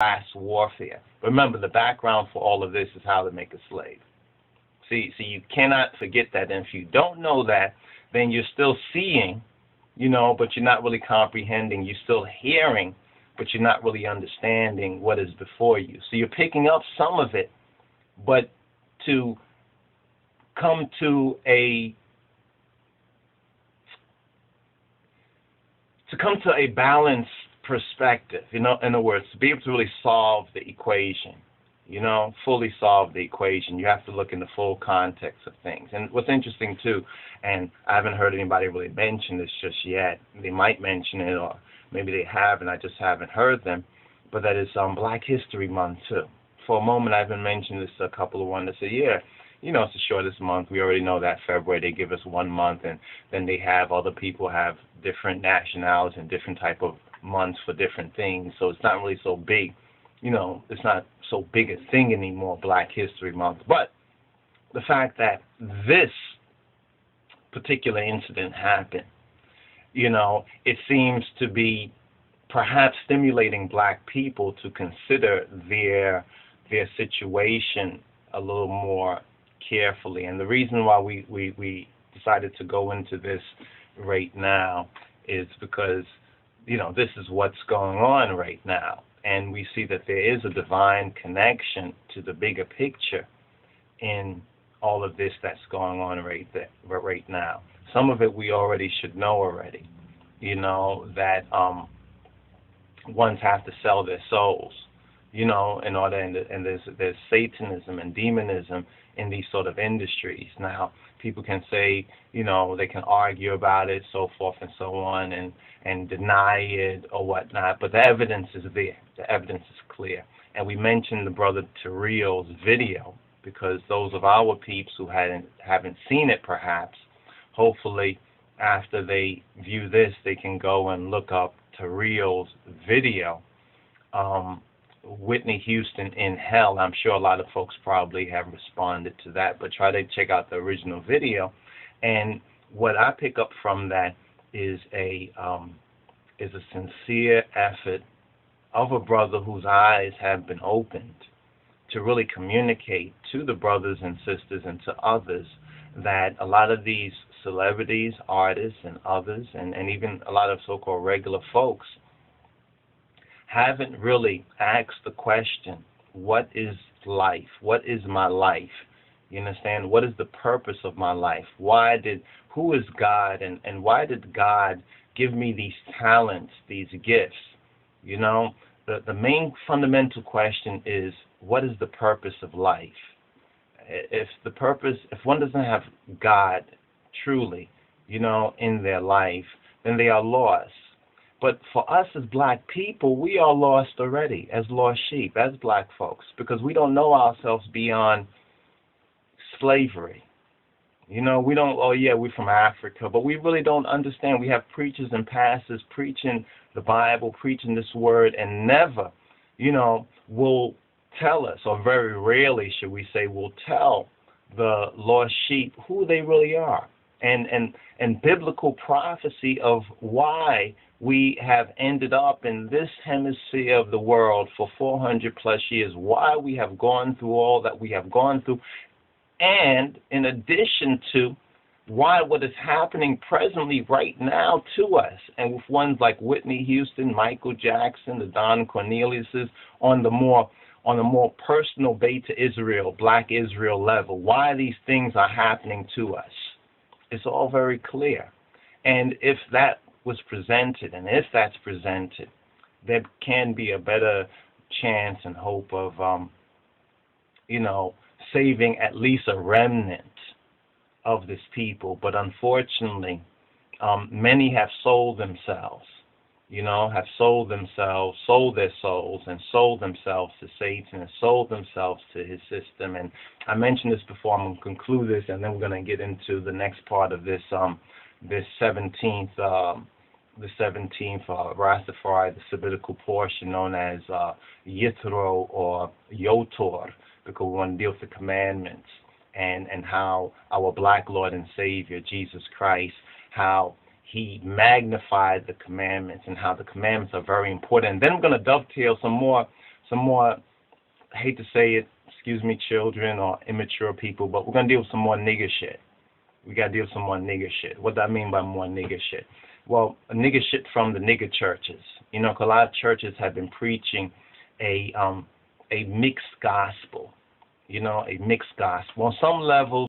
class warfare. Remember, the background for all of this is how to make a slave. See, you cannot forget that. And if you don't know that, then you're still seeing, but you're not really comprehending. You're still hearing, but you're not really understanding what is before you. So you're picking up some of it, but to come to a balanced perspective, in other words, to be able to really solve the equation, fully solve the equation, you have to look in the full context of things. And what's interesting too, and I haven't heard anybody really mention this just yet, they might mention it, or maybe they have and I just haven't heard them, but that is Black History Month too. For a moment I've been mentioning this to a couple of ones that say, yeah, it's the shortest month. We already know that February they give us 1 month, and then they have other people have different nationalities and different type of months for different things. So it's not really so big, it's not so big a thing anymore, Black History Month. But the fact that this particular incident happened, it seems to be perhaps stimulating Black people to consider their situation a little more carefully. And the reason why we decided to go into this right now is because, this is what's going on right now. And we see that there is a divine connection to the bigger picture in all of this that's going on right now. Some of it we already should know already, that ones have to sell their souls, in order, and there's Satanism and demonism in these sort of industries. Now, people can say, they can argue about it, so forth and so on, and deny it or whatnot, but the evidence is there. The evidence is clear. And we mentioned the brother Terrell's video because those of our peeps who haven't seen it perhaps, hopefully after they view this, they can go and look up Terrell's video, Whitney Houston in Hell. I'm sure a lot of folks probably have responded to that, but try to check out the original video. And what I pick up from that is a sincere effort of a brother whose eyes have been opened to really communicate to the brothers and sisters and to others that a lot of these celebrities, artists, and others, and even a lot of so-called regular folks haven't really asked the question, what is life? What is my life? You understand? What is the purpose of my life? Who is God, and why did God give me these talents, these gifts? The main fundamental question is, what is the purpose of life? If one doesn't have God truly, in their life, then they are lost. But for us as Black people, we are lost already, as lost sheep, as Black folks, because we don't know ourselves beyond slavery. We don't, oh yeah, we're from Africa, but we really don't understand. We have preachers and pastors preaching the Bible, preaching this word, and never, will tell us, or very rarely, should we say, will tell the lost sheep who they really are. And biblical prophecy of why we have ended up in this hemisphere of the world for 400 plus years, why we have gone through all that we have gone through, and in addition to why what is happening presently right now to us, and with ones like Whitney Houston, Michael Jackson, the Don Corneliuses, on the more personal Beta Israel, Black Israel level, why these things are happening to us. It's all very clear. And if that was presented, and if that's presented, there can be a better chance and hope of, saving at least a remnant of this people. But unfortunately, many have sold themselves, sold their souls, and sold themselves to Satan, and sold themselves to his system. And I mentioned this before. I'm going to conclude this, and then we're going to get into the next part of this, this 17th Rastafari, the Sabbatical portion known as Yithro or Yotor, because we want to deal with the commandments and how our Black Lord and Savior, Jesus Christ, how he magnified the commandments and how the commandments are very important. And then we're going to dovetail some more some more, I hate to say it, excuse me, children or immature people, but we're going to deal with some more nigger shit. We got to deal with some more nigger shit. What do I mean by more nigger shit? Well, nigger shit from the nigger churches. You know, 'cause a lot of churches have been preaching a mixed gospel. You know, a mixed gospel. On some level,